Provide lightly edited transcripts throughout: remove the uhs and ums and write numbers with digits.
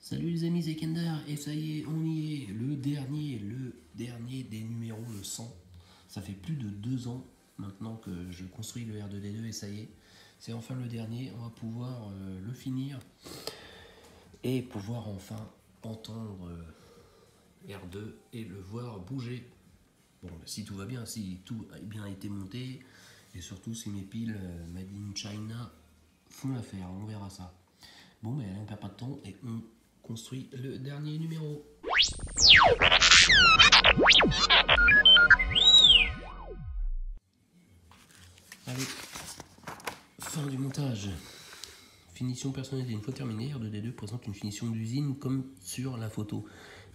Salut les amis, c'est Kender, et ça y est, on y est, le dernier des numéros, le 100. Ça fait plus de 2 ans maintenant que je construis le R2D2 et ça y est, c'est enfin le dernier, on va pouvoir le finir et pouvoir enfin entendre R2 et le voir bouger. Bon, si tout va bien, si tout a bien été monté et surtout si mes piles Made in China font l'affaire, on verra ça. Bon, mais on perd pas de temps et on construit le dernier numéro. Allez, fin du montage. Finition personnalisée. Une fois terminé, R2D2 présente une finition d'usine comme sur la photo,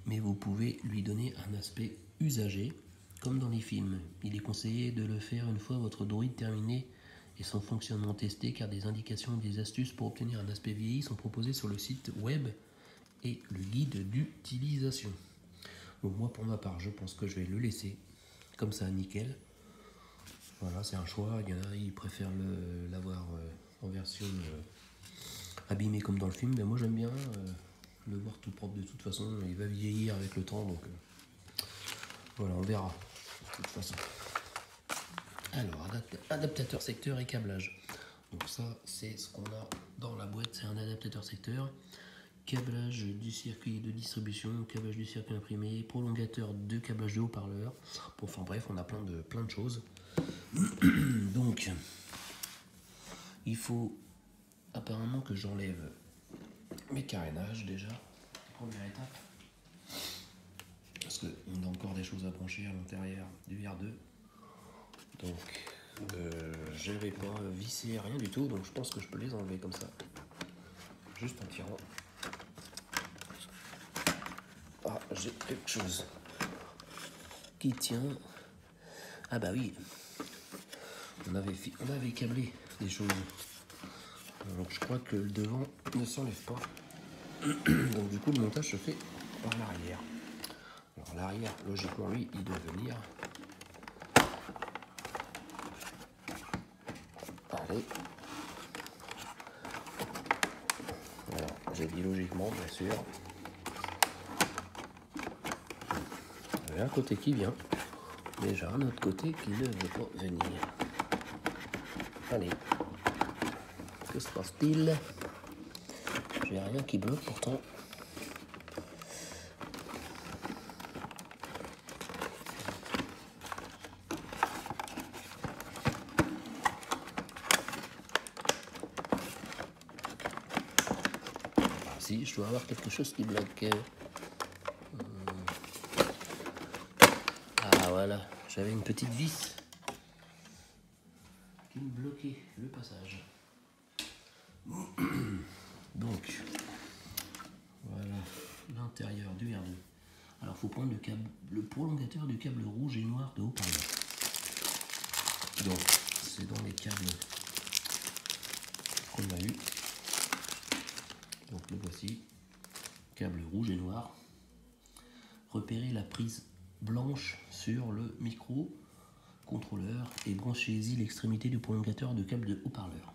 mais vous pouvez lui donner un aspect usagé, comme dans les films. Il est conseillé de le faire une fois votre droïde terminé et son fonctionnement testé, car des indications et des astuces pour obtenir un aspect vieilli sont proposées sur le site web et le guide d'utilisation. Donc moi pour ma part je pense que je vais le laisser comme ça nickel. Voilà, c'est un choix, il y en a ils préfèrent l'avoir en version abîmée comme dans le film, mais moi j'aime bien le voir tout propre de toute façon, il va vieillir avec le temps, donc voilà, on verra de toute façon. Alors, adaptateur secteur et câblage. Donc ça c'est ce qu'on a dans la boîte, c'est un adaptateur secteur. Câblage du circuit de distribution, câblage du circuit imprimé, prolongateur de câblage de haut-parleur. Bon, enfin bref, on a plein de choses. Donc, il faut apparemment que j'enlève mes carénages déjà. Première étape. Parce qu'on a encore des choses à brancher à l'intérieur du R2. Donc, je ne vais pas visser rien du tout. Donc, je pense que je peux les enlever comme ça. Juste en tirant. Ah, j'ai quelque chose qui tient. Ah bah oui, on avait câblé des choses. Donc je crois que le devant ne s'enlève pas. Donc du coup le montage se fait par l'arrière. Alors l'arrière, logiquement lui, il doit venir. Allez. Alors j'ai dit logiquement, bien sûr. Il y a un côté qui vient. Déjà un autre côté qui ne veut pas venir. Allez. Que se passe-t-il? J'ai rien qui bloque pourtant. Ah, si, je dois avoir quelque chose qui bloque. Ah voilà, j'avais une petite vis qui me bloquait le passage. Donc, voilà l'intérieur du R2. Alors, il faut prendre le prolongateur du câble rouge et noir de haut-parleur. Donc, c'est dans les câbles qu'on a eu. Donc, le voici. Câble rouge et noir. Repérez la prise blanche sur le micro contrôleur et branchez-y l'extrémité du prolongateur de câble de haut-parleur.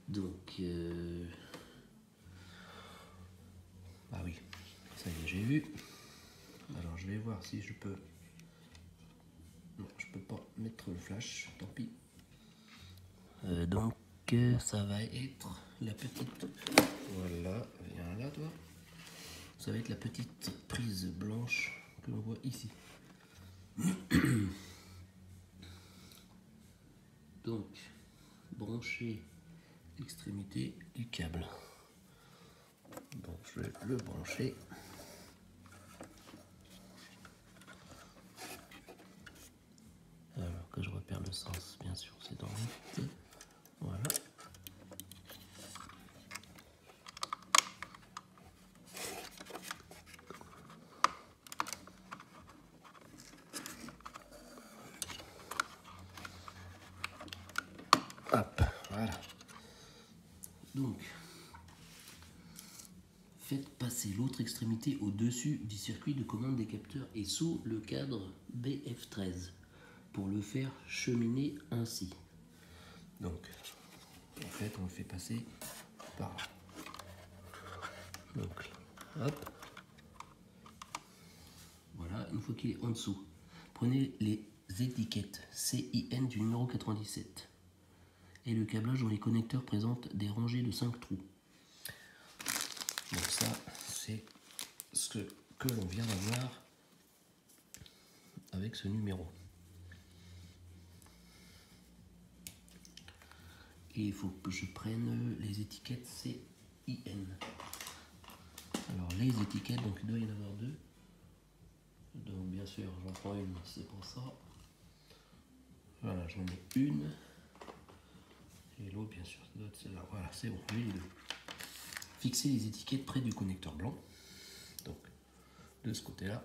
Donc, ah oui, ça y est, j'ai vu. Alors, je vais voir si je peux. Non, je peux pas mettre le flash, tant pis. Donc, ça va être la petite. Voilà, viens là, toi. Ça va être la petite prise blanche que l'on voit ici. Donc, brancher l'extrémité du câble. Donc, je vais le brancher. Alors que je repère le sens, bien sûr, c'est dans le. Voilà. Hop, voilà. Donc, faites passer l'autre extrémité au-dessus du circuit de commande des capteurs et sous le cadre BF13 pour le faire cheminer ainsi. Donc, en fait, on le fait passer par là. Donc, Hop. Voilà, une fois qu'il est en dessous, prenez les étiquettes CIN du numéro 97. Et le câblage dont les connecteurs présentent des rangées de 5 trous. Donc ça, c'est ce que l'on vient d'avoir avec ce numéro. Et il faut que je prenne les étiquettes CIN. Alors les étiquettes, donc il doit y en avoir deux. Donc bien sûr, j'en prends une, c'est pour ça. Voilà, j'en mets une. Et l'autre, bien sûr, ça doit être celle-là. Voilà, c'est bon, j'ai les deux. Fixez les étiquettes près du connecteur blanc. Donc, de ce côté-là.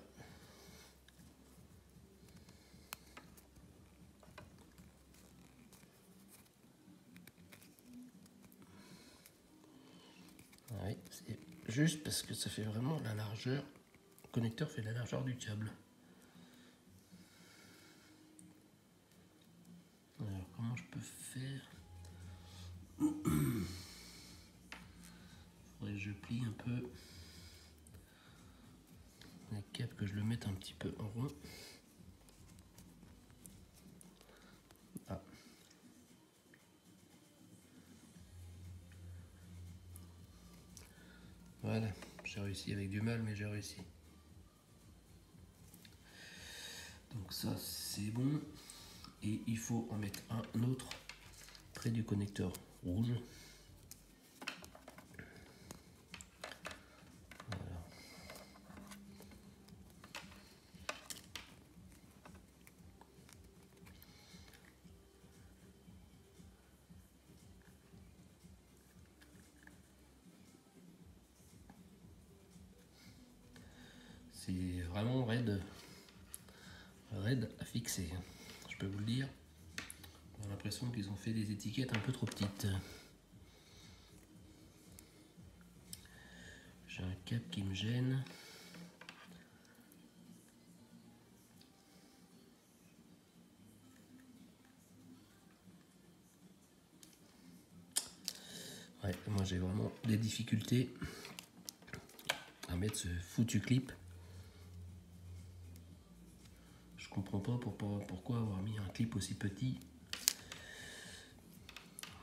Oui, c'est juste parce que ça fait vraiment la largeur. Le connecteur fait la largeur du câble. Alors, comment je peux faire? Faudrait que je plie un peu la câble, que je le mette un petit peu en rond. Ah. Voilà, j'ai réussi avec du mal, mais j'ai réussi. Donc ça, c'est bon. Et il faut en mettre un autre près du connecteur rouge. Voilà. C'est vraiment raide à fixer, je peux vous le dire. On a l'impression qu'ils ont fait des étiquettes un peu trop petites. J'ai un câble qui me gêne. Ouais, moi j'ai vraiment des difficultés à mettre ce foutu clip. Je comprends pas pourquoi avoir mis un clip aussi petit.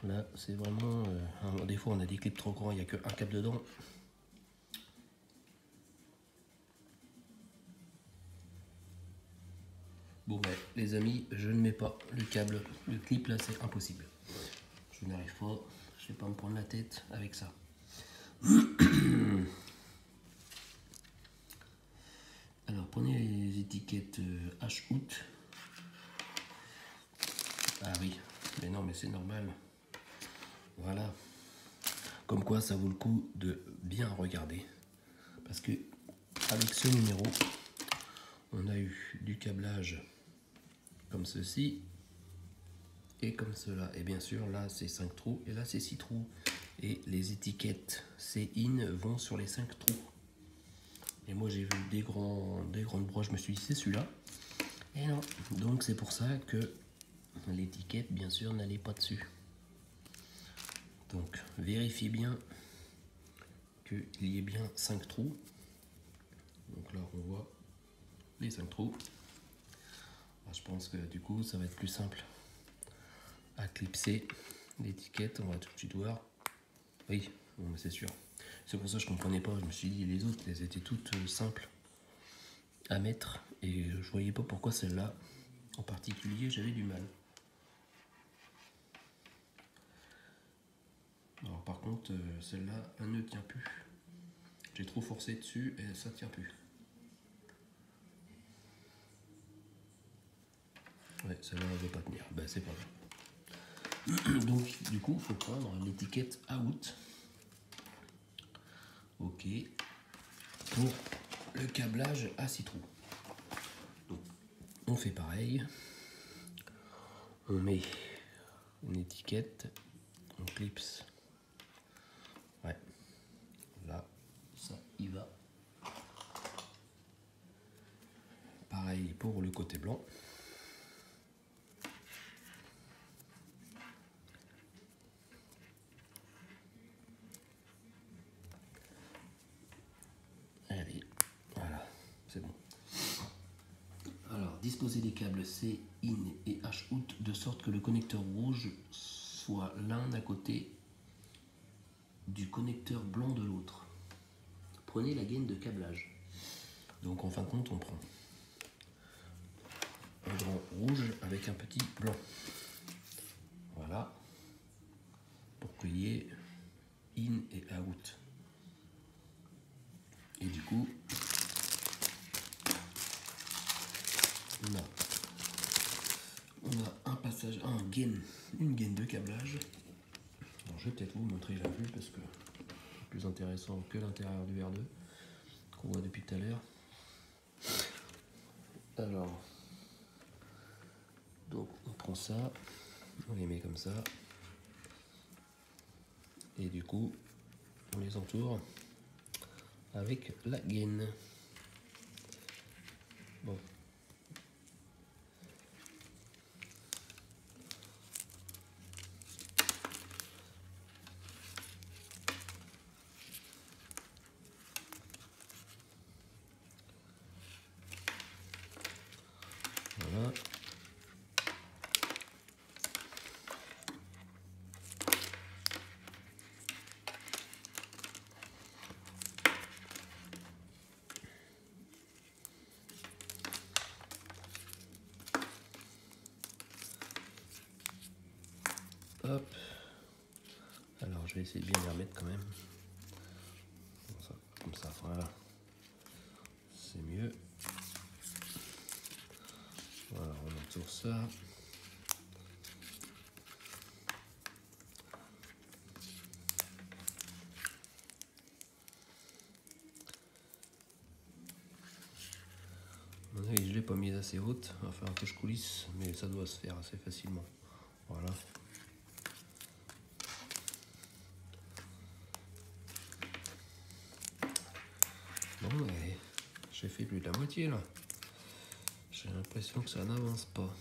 Là, c'est vraiment... des fois, on a des clips trop grands, il n'y a qu'un câble dedans. Bon, ben, les amis, je ne mets pas le câble. Le clip, là, c'est impossible. Je n'arrive pas. Je ne vais pas me prendre la tête avec ça. Alors, prenez les étiquettes H-Out. Ah oui, mais non, mais c'est normal. Voilà. Comme quoi, ça vaut le coup de bien regarder. Parce que avec ce numéro, on a eu du câblage comme ceci et comme cela. Et bien sûr, là, c'est 5 trous et là, c'est 6 trous. Et les étiquettes CIN vont sur les 5 trous. Et moi, j'ai vu des grandes broches. Je me suis dit, c'est celui-là. Et non. Donc, c'est pour ça que l'étiquette, bien sûr, n'allait pas dessus. Donc, vérifiez bien qu'il y ait bien 5 trous. Donc là, on voit les 5 trous. Alors, je pense que du coup, ça va être plus simple à clipser l'étiquette. On va tout de suite voir. Oui, bon, c'est sûr. C'est pour ça que je comprenais pas. Je me suis dit, les autres, elles étaient toutes simples à mettre. Et je voyais pas pourquoi celle-là, en particulier, j'avais du mal. Alors par contre, celle-là, elle ne tient plus. J'ai trop forcé dessus et ça tient plus. Ouais, celle-là, elle ne veut pas tenir. Ben, c'est pas grave. Donc, du coup, il faut prendre l'étiquette Out. OK. Pour le câblage à 6 trous. Donc, on fait pareil. On met une étiquette. On clipse. Ouais. Là, ça y va. Pareil pour le côté blanc. c'est bon. Alors, disposez les câbles C, IN et H out de sorte que le connecteur rouge soit l'un à côté du connecteur blanc de l'autre. Prenez la gaine de câblage. Donc en fin de compte, on prend un grand rouge avec un petit blanc. Voilà. Pour qu'il y ait in et out. Et du coup, on a un passage, une gaine de câblage. Alors je vais peut-être vous montrer la vue parce que c'est plus intéressant que l'intérieur du R2 qu'on voit depuis tout à l'heure. Alors, donc on prend ça, on les met comme ça, et du coup on les entoure avec la gaine. Bon. Voilà. Hop. Alors je vais essayer de bien les remettre quand même. Comme ça, voilà. C'est mieux. Voilà, on entoure ça. Je ne l'ai pas mise assez haute, il va falloir que je coulisse, mais ça doit se faire assez facilement. Voilà. Bon, mais j'ai fait plus de la moitié là. J'ai l'impression que ça n'avance pas.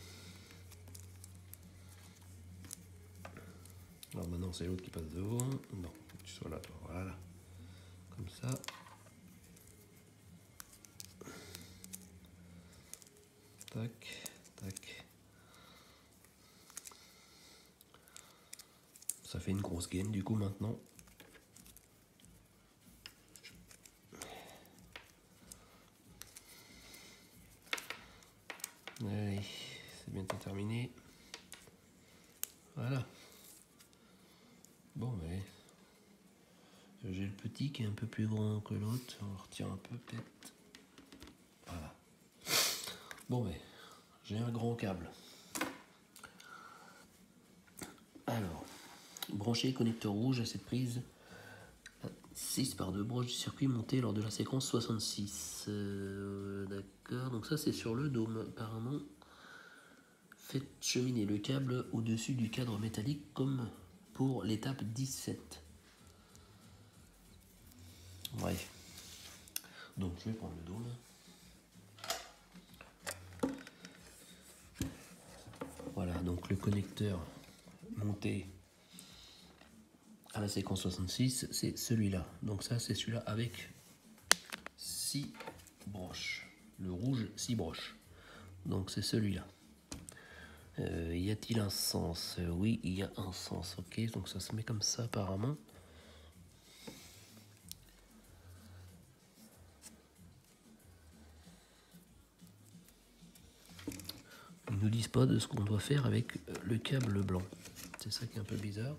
Alors maintenant c'est l'autre qui passe devant. Non, faut que tu sois là toi. Voilà. Comme ça. Tac, tac. Ça fait une grosse gaine du coup maintenant. Allez, c'est bientôt terminé. Voilà. Bon, mais j'ai le petit qui est un peu plus grand que l'autre. On retire un peu peut-être. Voilà. Bon, mais j'ai un grand câble. Alors, brancher connecteur rouge à cette prise 6 par 2 broches du circuit monté lors de la séquence 66. D'accord, donc ça c'est sur le dôme apparemment. Faites cheminer le câble au-dessus du cadre métallique comme pour l'étape 17. Bref. Donc je vais prendre le dôme. Voilà, donc le connecteur monté à la séquence 66, c'est celui-là. Donc ça, c'est celui-là avec 6 broches. Le rouge, 6 broches. Donc c'est celui-là. Y a-t-il un sens? Oui, il y a un sens. Ok, donc ça se met comme ça apparemment. Ils ne nous disent pas de ce qu'on doit faire avec le câble blanc. C'est ça qui est un peu bizarre.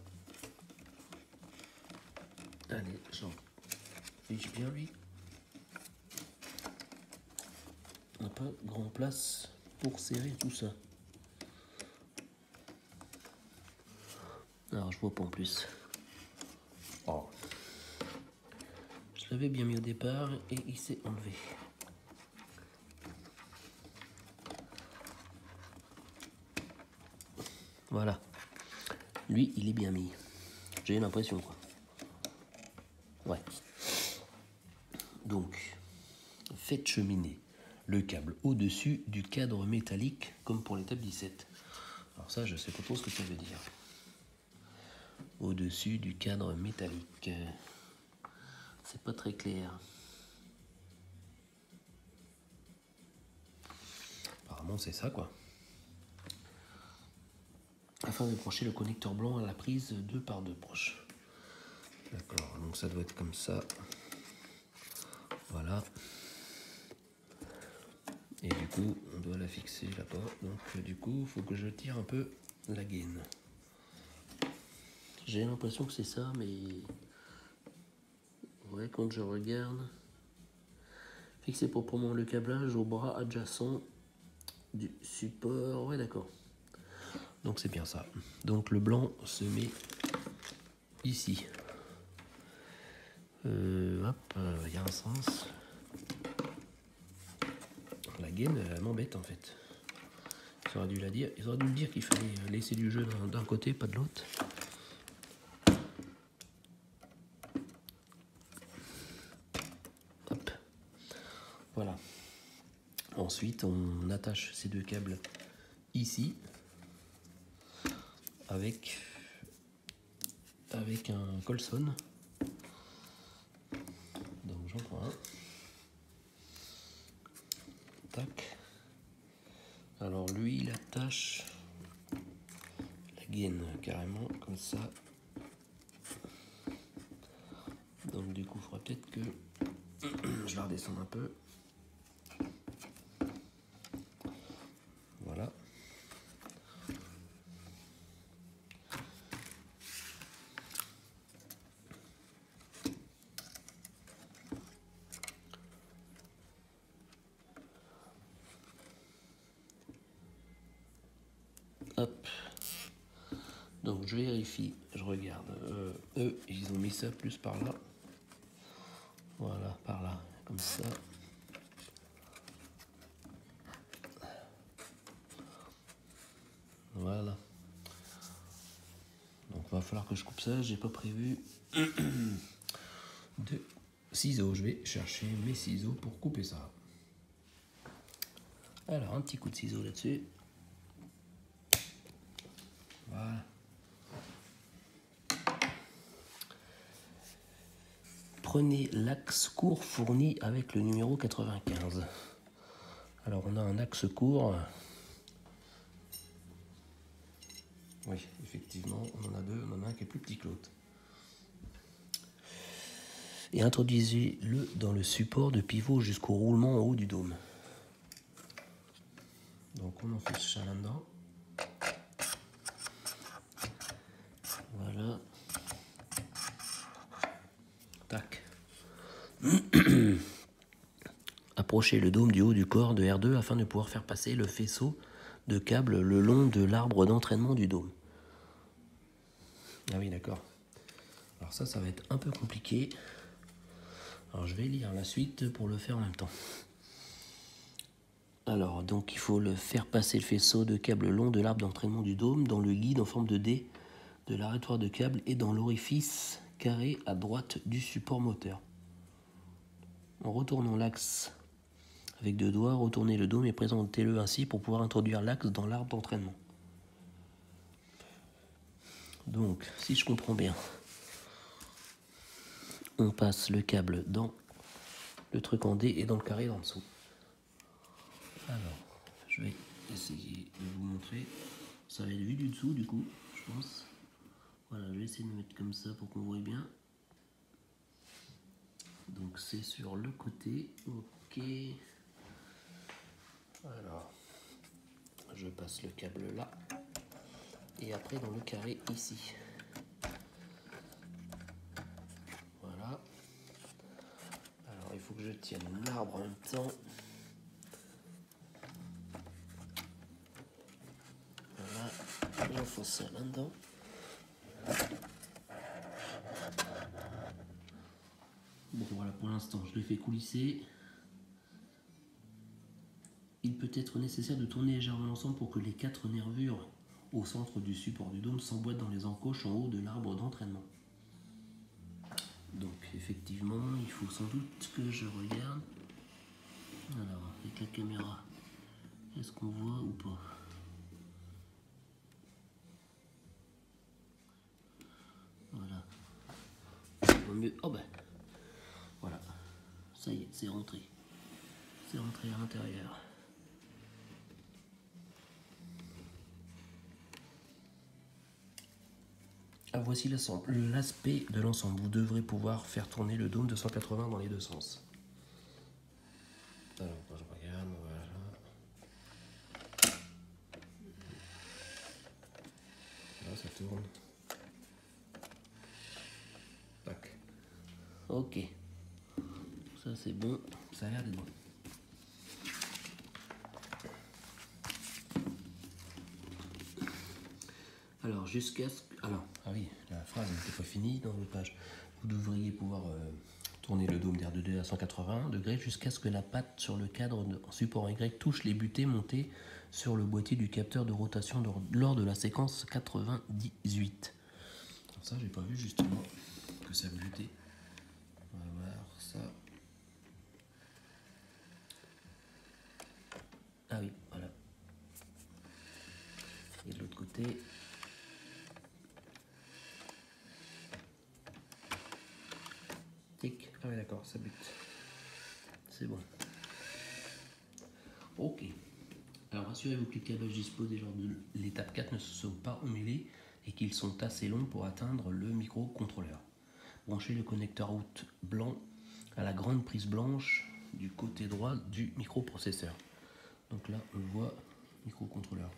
Allez, j'en fiche bien lui. On n'a pas grand place pour serrer tout ça. Alors je vois pas en plus. Oh. Je l'avais bien mis au départ et il s'est enlevé. Voilà. Lui, il est bien mis. J'ai l'impression quoi. Ouais. Donc, faites cheminer le câble au-dessus du cadre métallique comme pour l'étape 17. Alors ça, je sais pas trop ce que ça veut dire. Au-dessus du cadre métallique. C'est pas très clair. apparemment c'est ça quoi. Afin de brancher le connecteur blanc à la prise 2x2 proche. D'accord, donc ça doit être comme ça. Voilà. Et du coup, on doit la fixer là-bas. Donc du coup, il faut que je tire un peu la gaine. J'ai l'impression que c'est ça, mais ouais, quand je regarde, fixer proprement le câblage au bras adjacent du support. Ouais, d'accord. Donc c'est bien ça. Donc le blanc se met ici. Hop, il y a un sens. La gaine, elle m'embête en fait. Ils auraient dû la dire. Ils auraient dû me dire qu'il fallait laisser du jeu d'un côté, pas de l'autre. Hop. Voilà. Ensuite, on attache ces deux câbles ici avec un Colson. Donc j'en prends un. Tac. Alors lui, il attache la gaine carrément comme ça. Donc du coup, il faudra peut-être que je la redescende un peu. Voilà. Hop. Donc je vérifie, je regarde. Eux, ils ont mis ça plus par là. Voilà, par là, comme ça. Voilà. Donc il va falloir que je coupe ça. J'ai pas prévu de ciseaux. Je vais chercher mes ciseaux pour couper ça. Alors un petit coup de ciseau là-dessus. Voilà. Prenez l'axe court fourni avec le numéro 95. Alors on a un axe court. Oui, effectivement, on en a deux. On en a un qui est plus petit que l'autre. Et introduisez-le dans le support de pivot jusqu'au roulement en haut du dôme. Donc on en fait ça là-dedans. Voilà. Tac. Approchez le dôme du haut du corps de R2 afin de pouvoir faire passer le faisceau de câbles le long de l'arbre d'entraînement du dôme. Ah oui, d'accord. Alors ça va être un peu compliqué. Alors je vais lire la suite pour le faire en même temps. Alors, donc il faut le faire passer le faisceau de câbles long de l'arbre d'entraînement du dôme dans le guide en forme de D de l'arrêtoir de câble et dans l'orifice carré à droite du support moteur. En retournant l'axe avec deux doigts, retournez le dôme et présentez-le ainsi pour pouvoir introduire l'axe dans l'arbre d'entraînement. Donc, si je comprends bien, on passe le câble dans le truc en D et dans le carré en dessous. Alors, je vais essayer de vous montrer. Ça va être vu du dessous, du coup, je pense. Voilà, je vais essayer de me mettre comme ça pour qu'on voit bien. Donc, c'est sur le côté. Ok. Alors, je passe le câble là. Et après, dans le carré ici. Voilà. Alors, il faut que je tienne l'arbre en même temps. Voilà. J'enfonce ça là-dedans. Bon, voilà, pour l'instant, je le fais coulisser. Il peut être nécessaire de tourner légèrement l'ensemble pour que les 4 nervures au centre du support du dôme s'emboîtent dans les encoches en haut de l'arbre d'entraînement. Donc, effectivement, il faut sans doute que je regarde. Alors, avec la caméra, est-ce qu'on voit ou pas? Voilà. Au mieux. Oh ben, voilà. Ça y est, c'est rentré. C'est rentré à l'intérieur. Voici l'aspect de l'ensemble. Vous devrez pouvoir faire tourner le dôme de 180 dans les deux sens. Alors, je regarde, voilà. Là, ça tourne. Tac. Ok. Ça, c'est bon. Ça a l'air d'être bon. Alors, jusqu'à ce que... Alors, ah oui, la phrase n'était pas finie dans votre page. Vous devriez pouvoir tourner le dôme d'R2D à 180 degrés jusqu'à ce que la patte sur le cadre en support Y touche les butées montées sur le boîtier du capteur de rotation lors de la séquence 98. Alors ça, j'ai pas vu justement que ça butait. On va voir ça. Ah oui, voilà. Et de l'autre côté... Tic. Ah oui, d'accord, ça bute. C'est bon. Ok. Alors rassurez-vous que les câbles disposés lors de l'étape 4 ne se sont pas emmêlés et qu'ils sont assez longs pour atteindre le microcontrôleur. Branchez le connecteur out blanc à la grande prise blanche du côté droit du microprocesseur. Donc là, on voit microcontrôleur.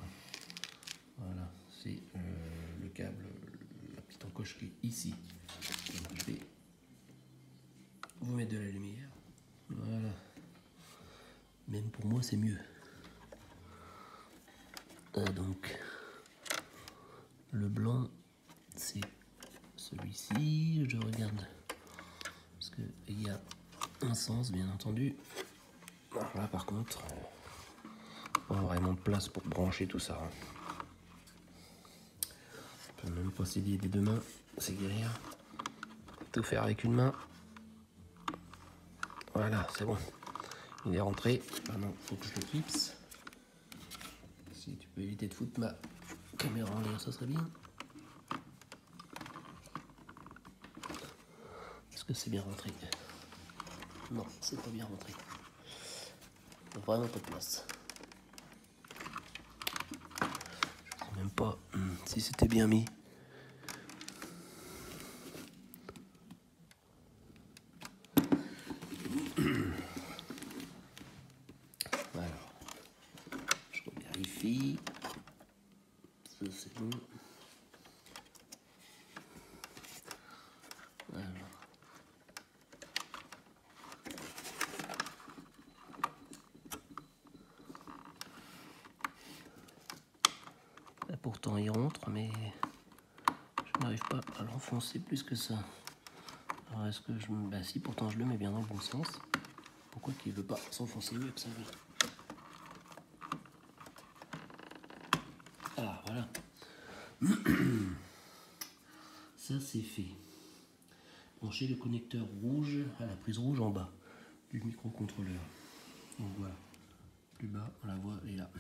Voilà, c'est le câble, la petite encoche qui est ici. Donc, je vais vous mettre de la lumière. Voilà. Même pour moi, c'est mieux. Donc, le blanc, c'est celui-ci. Je regarde. Parce qu'il y a un sens, bien entendu. Alors là, par contre, pas vraiment de place pour brancher tout ça. On peut même posséder des deux mains. C'est galère. Tout faire avec une main. Voilà, c'est bon. Il est rentré. Maintenant, il faut que je le clipse. Si tu peux éviter de foutre ma caméra en l'air, ça serait bien. Est-ce que c'est bien rentré? Non, c'est pas bien rentré. Il n'y a vraiment pas de place. Je sais même pas si c'était bien mis. Alors, je vérifie. Ça c'est bon. Alors. Là, pourtant il rentre, mais je n'arrive pas à l'enfoncer plus que ça. Alors est-ce que je... Bah si, pourtant je le mets bien dans le bon sens. Pourquoi qu'il ne veut pas s'enfoncer mieux que ça? Ah, voilà. Ça, c'est fait. Branchez le connecteur rouge à la prise rouge en bas du microcontrôleur. Donc voilà. Plus bas, on la voit, elle est là.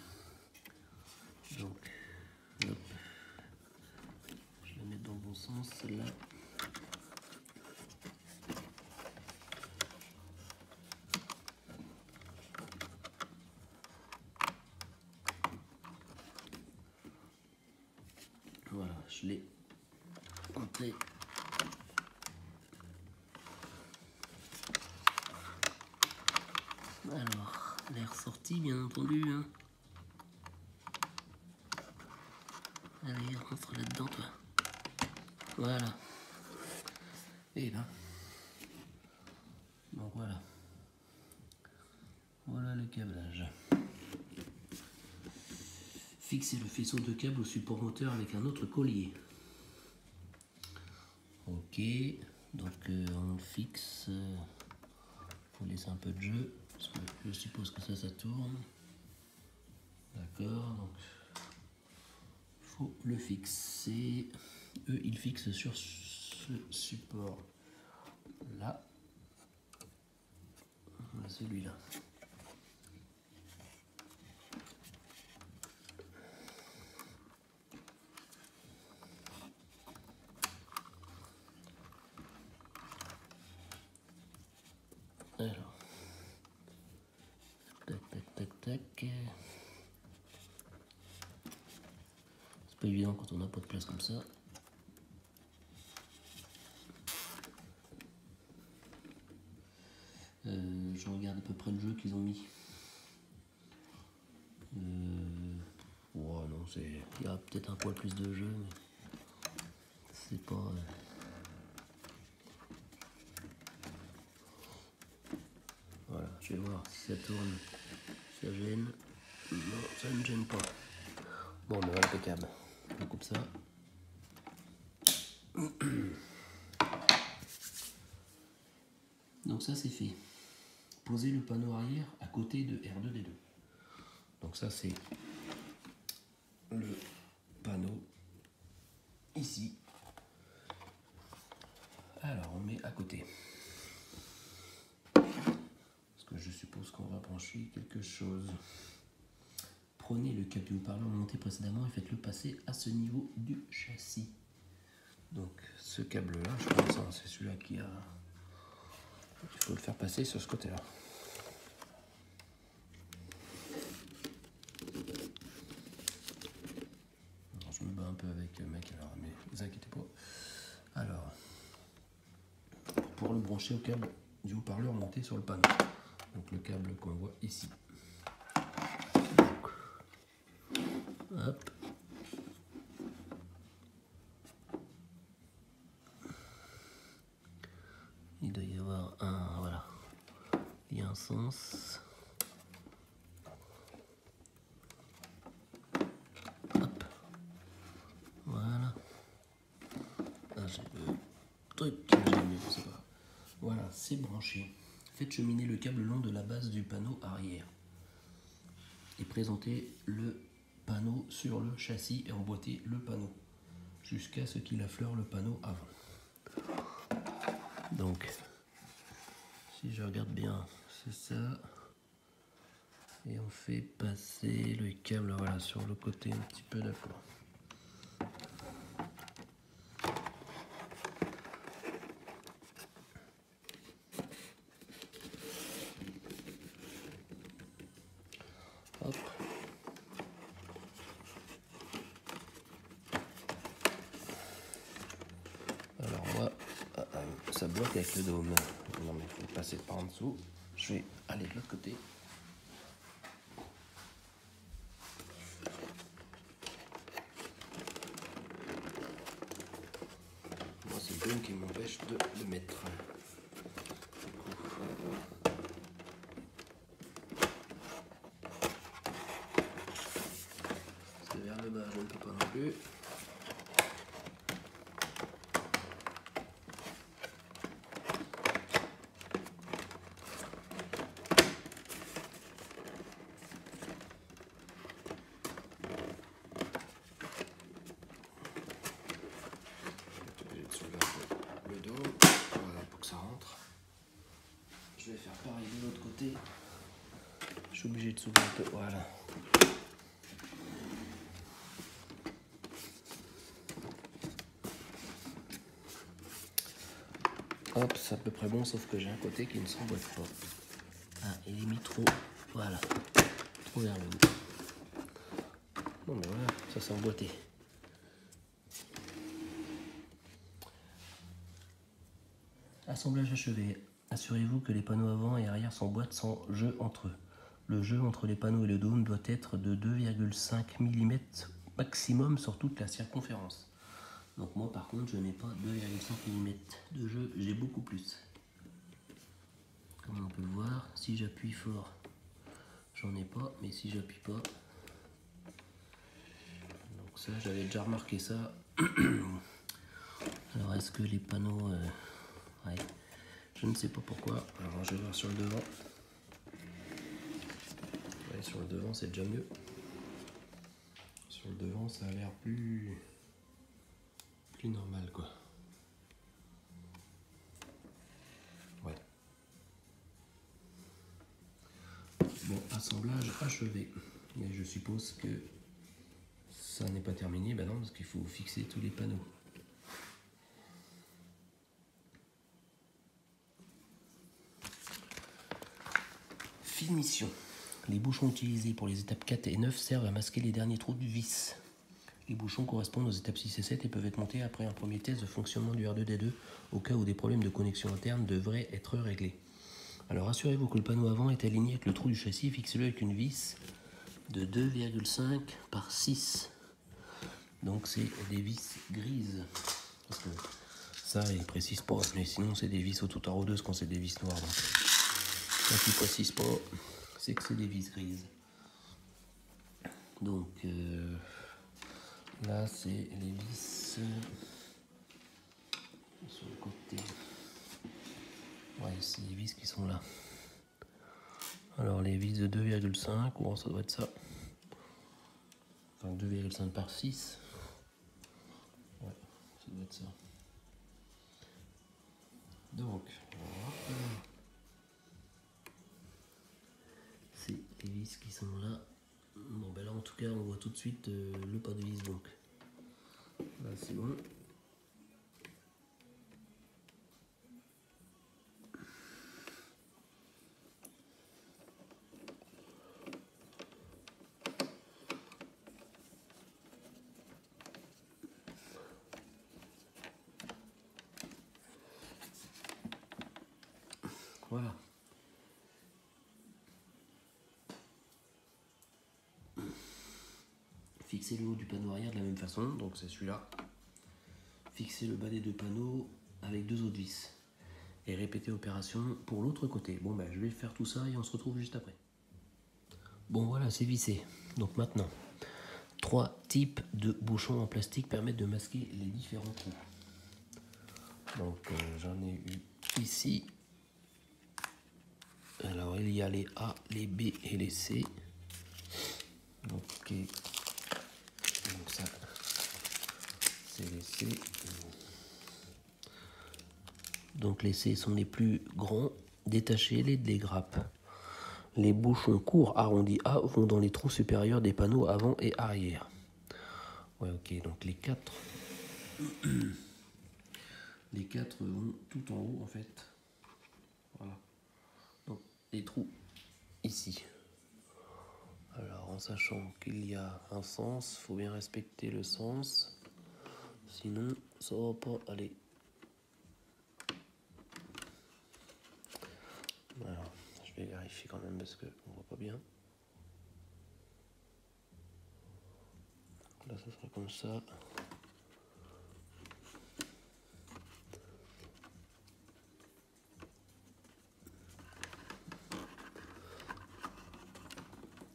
Donc, hop. Je vais la mettre dans le bon sens, celle-là. Voilà, je l'ai monté. Alors, l'air sorti, bien entendu. Hein. Allez, rentre là-dedans, toi. Voilà. Et là. Donc voilà. Voilà le câblage. Fixez le faisceau de câble au support moteur avec un autre collier. Ok, donc on le fixe. On laisse un peu de jeu, parce que je suppose que ça tourne. D'accord, donc il faut le fixer. Eux, ils fixent sur ce support là. Celui-là. Alors, tac. C'est pas évident quand on n'a pas de place comme ça. Je regarde à peu près le jeu qu'ils ont mis. Oh non, il y a peut-être un poil plus de jeu, mais c'est pas... Voilà, je vais voir si ça tourne, si ça gêne. Non, ça ne gêne pas. Bon, mais voilà, impeccable. On coupe ça. Donc ça c'est fait. Posez le panneau arrière à côté de R2D2. Donc ça c'est le panneau ici. Alors on met à côté. Parce que je suppose qu'on va brancher quelque chose. Prenez le câble du haut-parleur monté précédemment et faites-le passer à ce niveau du châssis. Donc ce câble là, je pense c'est celui-là qui a... Il faut le faire passer sur ce côté-là. Je me bats un peu avec le mec alors, mais ne vous inquiétez pas. Alors, pour le brancher au câble du haut-parleur monté sur le panneau. Donc le câble qu'on voit ici. Donc, hop. Il doit y avoir un, voilà. Il y a un sens. Hop. Voilà. Ah, j'ai le truc qui me gêne, mais je sais pas. Voilà, c'est branché. Faites cheminer le câble le long de la base du panneau arrière. Et présentez le panneau sur le châssis et emboîtez le panneau jusqu'à ce qu'il affleure le panneau avant. Donc, si je regarde bien, c'est ça. Et on fait passer le câble voilà, sur le côté un petit peu d'accord. Hop. Alors moi, ça bloque avec le dôme. Non mais il faut passer par en dessous. Je vais aller de l'autre côté. Moi c'est le dôme qui m'empêche de le mettre. C'est vers le bas, je ne peux pas non plus. Je vais faire pareil de l'autre côté. Je suis obligé de soulever un peu. Voilà. Hop, c'est à peu près bon, sauf que j'ai un côté qui ne s'emboîte pas. Ah, il est mis trop. Voilà. Trop vers le haut. Bon, ben voilà, ça s'est emboîté. Assemblage achevé. Assurez-vous que les panneaux avant et arrière s'emboîtent sans jeu entre eux. Le jeu entre les panneaux et le dôme doit être de 2,5 mm maximum sur toute la circonférence. Donc moi par contre je n'ai pas 2,5 mm de jeu, j'ai beaucoup plus. Comme on peut le voir, si j'appuie fort, j'en ai pas, mais si j'appuie pas... Donc ça j'avais déjà remarqué ça. Alors est-ce que les panneaux... ouais. Je ne sais pas pourquoi. Alors je vais voir sur le devant. Ouais, sur le devant c'est déjà mieux. Sur le devant ça a l'air plus normal quoi. Ouais. Bon, assemblage achevé. Mais je suppose que ça n'est pas terminé. Ben non, parce qu'il faut fixer tous les panneaux. Finition. Les bouchons utilisés pour les étapes 4 et 9 servent à masquer les derniers trous du vis. Les bouchons correspondent aux étapes 6 et 7 et peuvent être montés après un premier test de fonctionnement du R2D2 au cas où des problèmes de connexion interne devraient être réglés. Alors assurez-vous que le panneau avant est aligné avec le trou du châssis et fixez-le avec une vis de 2,5 par 6. Donc c'est des vis grises. Parce que ça, il précise pas. Mais sinon, c'est des vis auto-taraudeuses quand c'est des vis noires. Donc, quand il précise pas, c'est que c'est des vis grises. Donc là, c'est les vis sur le côté. Ouais, c'est les vis qui sont là. Alors les vis de 2,5, ou ça doit être ça. Enfin 2,5 par 6. Ouais, ça doit être ça. Donc, c'est les vis qui sont là. Bon ben là en tout cas on voit tout de suite le pas de vis, donc là c'est bon. Voilà. Fixez le haut du panneau arrière de la même façon, donc c'est celui-là. Fixez le bas des deux panneaux avec deux autres vis. Et répétez l'opération pour l'autre côté. Bon ben je vais faire tout ça et on se retrouve juste après. Bon voilà, c'est vissé. Donc maintenant, 3 types de bouchons en plastique permettent de masquer les différents trous. Donc j'en ai eu ici. Alors il y a les A, les B et les C. Ok. Donc ça, c'est les C. Donc les C sont les plus grands. Détachez-les des grappes. Les bouchons courts arrondis A vont dans les trous supérieurs des panneaux avant et arrière. Ouais, ok, donc les 4 vont tout en haut en fait. Voilà. Donc les trous ici. Alors en sachant qu'il y a un sens, il faut bien respecter le sens. Sinon ça va pas aller. Alors je vais vérifier quand même parce que on voit pas bien. Là ça sera comme ça.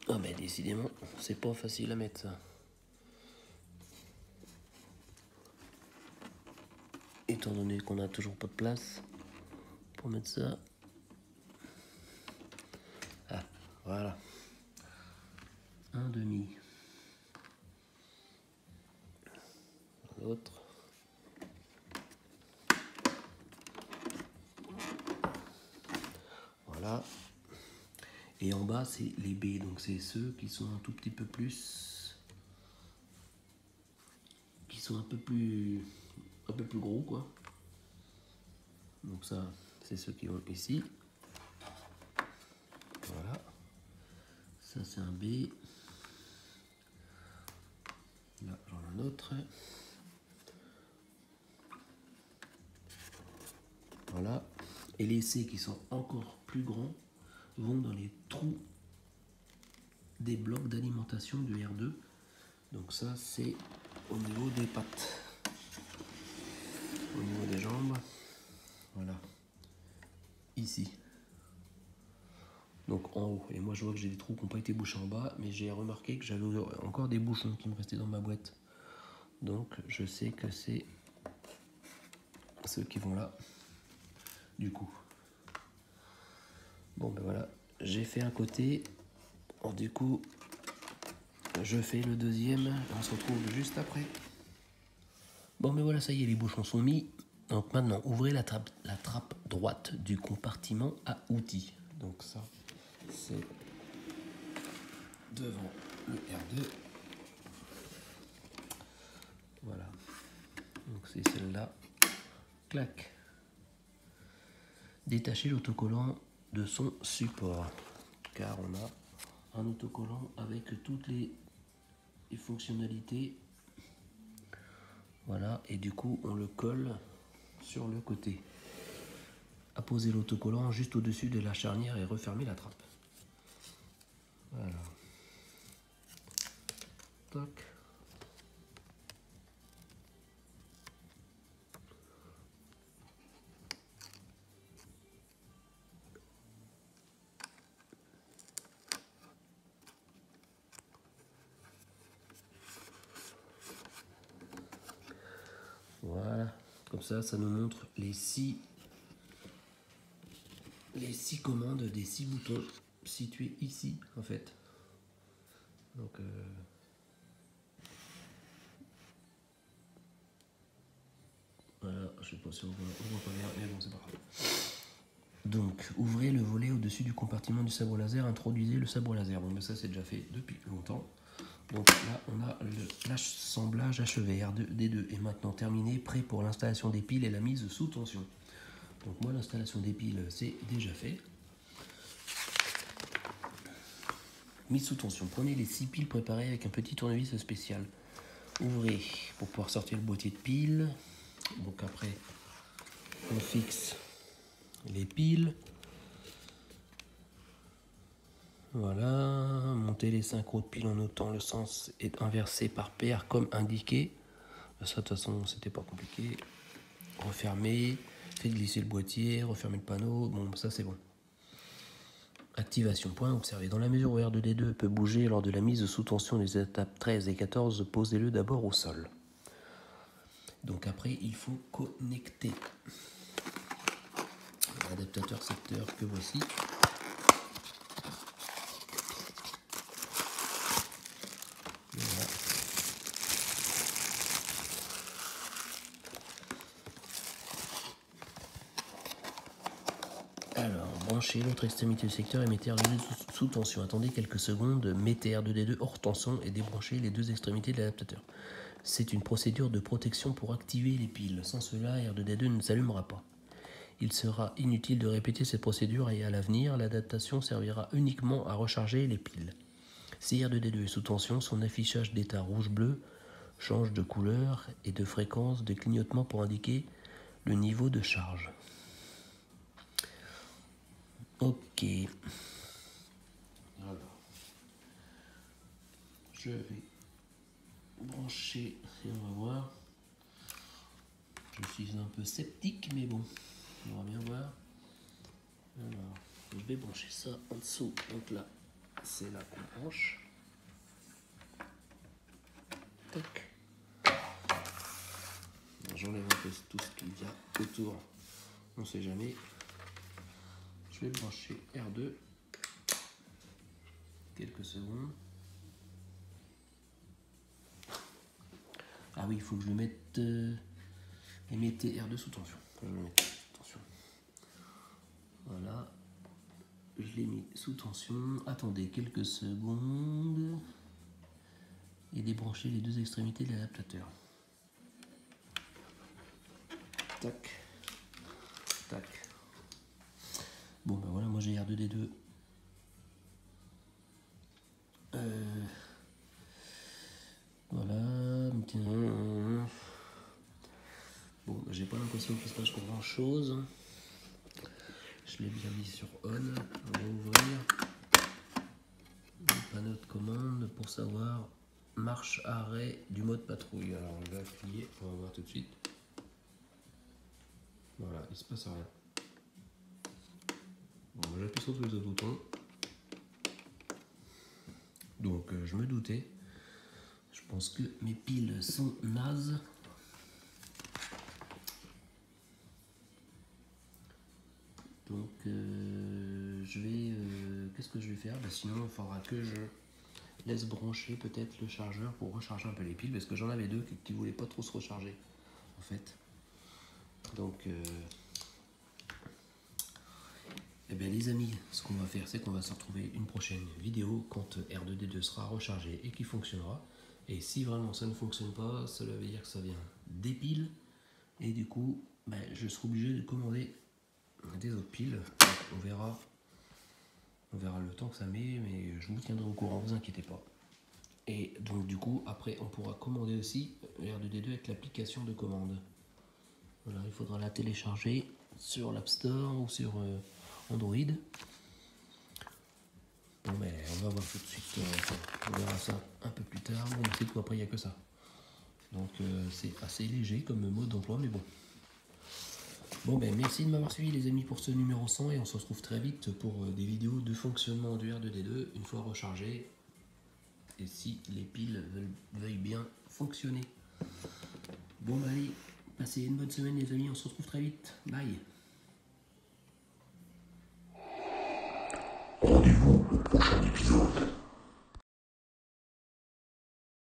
Ah ben décidément, c'est pas facile à mettre ça. Étant donné qu'on a toujours pas de place pour mettre ça. Ah, voilà. Un demi. L'autre. Voilà. Et en bas, c'est les B. Donc c'est ceux qui sont un tout petit peu plus... qui sont un peu plus gros, quoi. Donc ça, c'est ceux qui vont ici. Voilà. Ça, c'est un B. Là, j'en ai un autre. Voilà. Et les C qui sont encore plus grands vont dans les trous des blocs d'alimentation du R2. Donc ça, c'est au niveau des pattes. Au niveau des jambes. Voilà. Ici. Donc en haut. Et moi, je vois que j'ai des trous qui n'ont pas été bouchés en bas, mais j'ai remarqué que j'avais encore des bouchons qui me restaient dans ma boîte. Donc je sais que c'est ceux qui vont là. Du coup. Bon ben voilà, j'ai fait un côté. Alors, du coup, je fais le deuxième. On se retrouve juste après. Bon ben voilà, ça y est, les bouchons sont mis. Donc maintenant, ouvrez la trappe droite du compartiment à outils. Donc ça, c'est devant le R2. Voilà. Donc c'est celle-là. Clac. Détachez l'autocollant de son support. Car on a un autocollant avec toutes les fonctionnalités. Voilà. Et du coup, on le colle sur le côté. Apposez l'autocollant juste au-dessus de la charnière et refermez la trappe. Voilà. Toc. Voilà, comme ça nous montre les 6 commandes des 6 boutons situés ici en fait. Donc voilà, je sais pas si on voit pas bien, mais bon c'est pas grave. Donc ouvrez le volet au-dessus du compartiment du sabre laser, introduisez le sabre laser. Bon mais ça c'est déjà fait depuis longtemps. Donc là on a l'assemblage achevé, R2D2 est maintenant terminé, prêt pour l'installation des piles et la mise sous tension. Donc moi l'installation des piles c'est déjà fait. Mise sous tension, prenez les 6 piles préparées avec un petit tournevis spécial. Ouvrez pour pouvoir sortir le boîtier de piles. Donc après on fixe les piles. Voilà, montez les synchros de piles en notant le sens est inversé par paire comme indiqué. Ça de toute façon c'était pas compliqué. Refermez, faites glisser le boîtier, refermez le panneau, bon ça c'est bon. Activation, point observé. Dans la mesure où R2D2 peut bouger lors de la mise sous tension des étapes 13 et 14, posez-le d'abord au sol. Donc après il faut connecter l'adaptateur secteur que voici. Voilà. Alors, branchez l'autre extrémité du secteur et mettez R2D2 sous tension. Attendez quelques secondes, mettez R2D2 hors tension et débranchez les 2 extrémités de l'adaptateur. C'est une procédure de protection pour activer les piles. Sans cela, R2D2 ne s'allumera pas. Il sera inutile de répéter cette procédure et à l'avenir, l'adaptation servira uniquement à recharger les piles. Si R2D2 est sous tension, son affichage d'état rouge-bleu change de couleur et de fréquence de clignotement pour indiquer le niveau de charge. Ok. Alors, je vais brancher et on va voir. Je suis un peu sceptique, mais bon, on va bien voir. Alors, je vais brancher ça en dessous. Donc là, c'est là qu'on branche. Tac. J'enlève un peu tout ce qu'il y a autour. On ne sait jamais. Je vais brancher R2. Quelques secondes. Ah oui, il faut que je le mette. Et mettez R2 sous tension. Je vais le mettre sous tension. Voilà. Je l'ai mis sous tension. Attendez quelques secondes. Et débranchez les 2 extrémités de l'adaptateur. Tac. Tac. Bon ben voilà, moi j'ai R2D2. Voilà. Bon, ben, j'ai pas l'impression qu'il se passe grand chose. Je l'ai bien mis sur on. On va ouvrir le panneau de commande pour savoir marche arrêt du mode patrouille. Alors on va appuyer, on va voir tout de suite. Voilà, il se passe rien. Bon, j'appuie sur tous les autres boutons. Donc je me doutais. Je pense que mes piles sont nazes. Donc je vais... qu'est-ce que je vais faire? Sinon il faudra que je laisse brancher peut-être le chargeur pour recharger un peu les piles. Parce que j'en avais 2 qui ne voulaient pas trop se recharger. En fait. Donc... Eh bien les amis, ce qu'on va faire, c'est qu'on va se retrouver une prochaine vidéo quand R2D2 sera rechargé et qui fonctionnera. Et si vraiment ça ne fonctionne pas, cela veut dire que ça vient des piles. Et du coup, je serai obligé de commander des autres piles. On verra le temps que ça met, mais je vous tiendrai au courant, vous inquiétez pas. Et donc du coup, après, on pourra commander aussi R2D2 avec l'application de commande. Voilà, il faudra la télécharger. sur l'App Store ou sur Android. Bon ben on va voir tout de suite, on verra ça un peu plus tard. Bon c'est tout, après il n'y a que ça. Donc c'est assez léger comme mode d'emploi, mais bon. Bon ben merci de m'avoir suivi les amis pour ce numéro 100 et on se retrouve très vite pour des vidéos de fonctionnement du R2D2 une fois rechargé. Et si les piles veuillent bien fonctionner. Bon bah allez, passez une bonne semaine les amis, on se retrouve très vite. Bye.